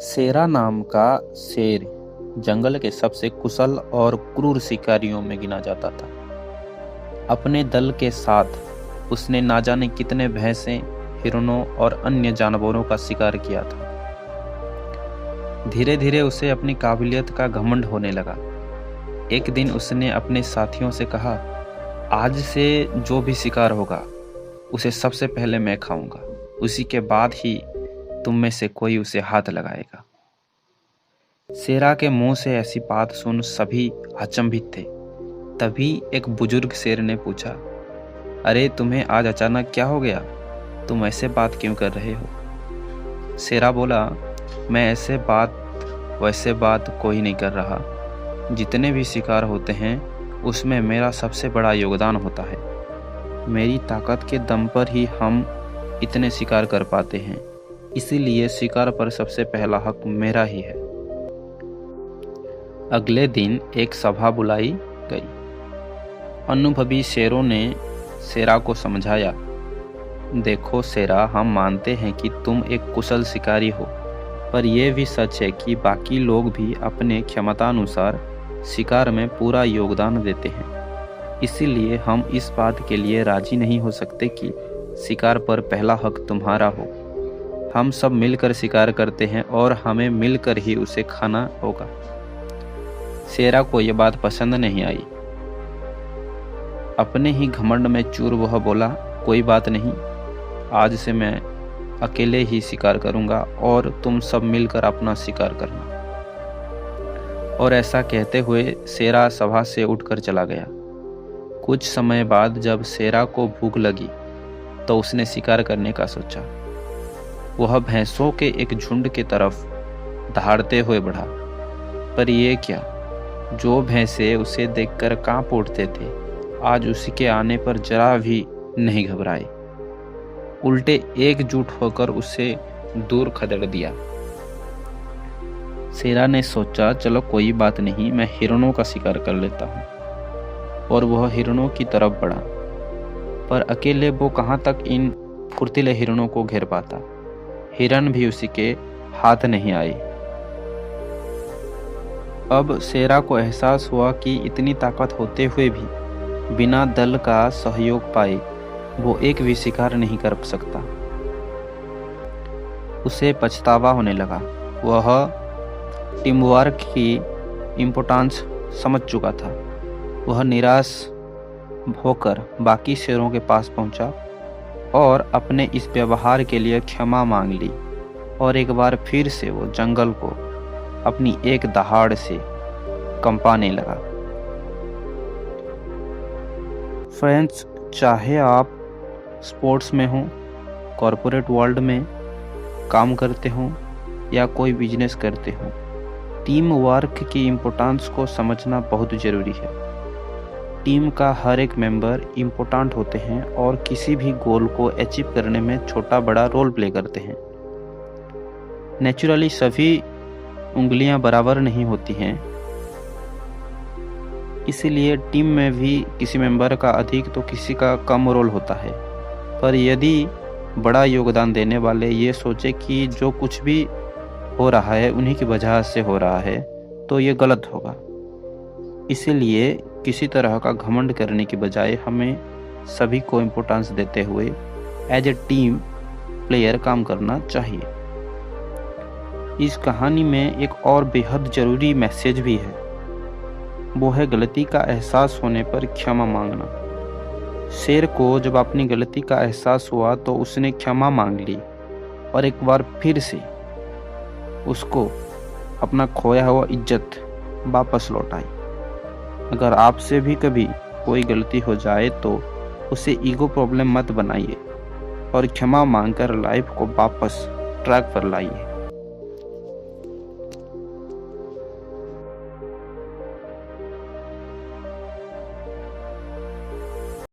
शेरा नाम का शेर जंगल के सबसे कुशल और क्रूर शिकारियों में गिना जाता था। अपने दल के साथ उसने ना जाने कितने भैंसे, हिरणों और अन्य जानवरों का शिकार किया था। धीरे धीरे उसे अपनी काबिलियत का घमंड होने लगा। एक दिन उसने अपने साथियों से कहा, आज से जो भी शिकार होगा उसे सबसे पहले मैं खाऊंगा, उसी के बाद ही तुम में से कोई उसे हाथ लगाएगा। शेरा के मुंह से ऐसी बात सुन सभी अचंभित थे। तभी एक बुजुर्ग शेर ने पूछा, अरे तुम्हें आज अचानक क्या हो गया? तुम ऐसे बात क्यों कर रहे हो? शेरा बोला, मैं ऐसे बात वैसे बात कोई नहीं कर रहा। जितने भी शिकार होते हैं उसमें मेरा सबसे बड़ा योगदान होता है। मेरी ताकत के दम पर ही हम इतने शिकार कर पाते हैं, इसीलिए शिकार पर सबसे पहला हक मेरा ही है। अगले दिन एक सभा बुलाई गई। अनुभवी शेरों ने शेरा को समझाया, देखो शेरा, हम मानते हैं कि तुम एक कुशल शिकारी हो, पर यह भी सच है कि बाकी लोग भी अपने क्षमतानुसार शिकार में पूरा योगदान देते हैं। इसीलिए हम इस बात के लिए राजी नहीं हो सकते कि शिकार पर पहला हक तुम्हारा हो। हम सब मिलकर शिकार करते हैं और हमें मिलकर ही उसे खाना होगा। शेरा को यह बात पसंद नहीं आई। अपने ही घमंड में चूर वह बोला, कोई बात नहीं, आज से मैं अकेले ही शिकार करूंगा और तुम सब मिलकर अपना शिकार करना। और ऐसा कहते हुए शेरा सभा से उठकर चला गया। कुछ समय बाद जब शेरा को भूख लगी तो उसने शिकार करने का सोचा। वह भैंसों के एक झुंड की तरफ दहाड़ते हुए बढ़ा, पर यह क्या, जो भैंसे उसे देखकर कांप उठते थे आज उसके आने पर जरा भी नहीं घबराए, उल्टे एकजुट होकर उसे दूर खदेड़ दिया। शेरा ने सोचा, चलो कोई बात नहीं, मैं हिरणों का शिकार कर लेता हूँ। और वह हिरणों की तरफ बढ़ा, पर अकेले वो कहाँ तक इन फुर्तीले हिरणों को घेर पाता। हिरण भी उसी के हाथ नहीं आए। अब शेरा को एहसास हुआ कि इतनी ताकत होते हुए भी बिना दल का सहयोग पाए वो एक भी शिकार नहीं कर सकता। उसे पछतावा होने लगा। वह टीम वर्क की इम्पोर्टेंस समझ चुका था। वह निराश होकर बाकी शेरों के पास पहुंचा और अपने इस व्यवहार के लिए क्षमा मांग ली, और एक बार फिर से वो जंगल को अपनी एक दहाड़ से कंपाने लगा। फ्रेंड्स, चाहे आप स्पोर्ट्स में हो, कॉरपोरेट वर्ल्ड में काम करते हो या कोई बिजनेस करते हो, टीम वर्क की इम्पोर्टेंस को समझना बहुत ज़रूरी है। टीम का हर एक मेंबर इम्पोर्टेंट होते हैं और किसी भी गोल को अचीव करने में छोटा बड़ा रोल प्ले करते हैं। नेचुरली सभी उंगलियां बराबर नहीं होती हैं, इसीलिए टीम में भी किसी मेंबर का अधिक तो किसी का कम रोल होता है। पर यदि बड़ा योगदान देने वाले ये सोचे कि जो कुछ भी हो रहा है उन्हीं की वजह से हो रहा है, तो ये गलत होगा। इसीलिए किसी तरह का घमंड करने की बजाय हमें सभी को इम्पोर्टेंस देते हुए एज ए टीम प्लेयर काम करना चाहिए। इस कहानी में एक और बेहद ज़रूरी मैसेज भी है, वो है गलती का एहसास होने पर क्षमा मांगना। शेर को जब अपनी गलती का एहसास हुआ तो उसने क्षमा मांग ली और एक बार फिर से उसको अपना खोया हुआ इज्जत वापस लौटाई। अगर आपसे भी कभी कोई गलती हो जाए तो उसे ईगो प्रॉब्लम मत बनाइए और क्षमा मांगकर लाइफ को वापस ट्रैक पर लाइए।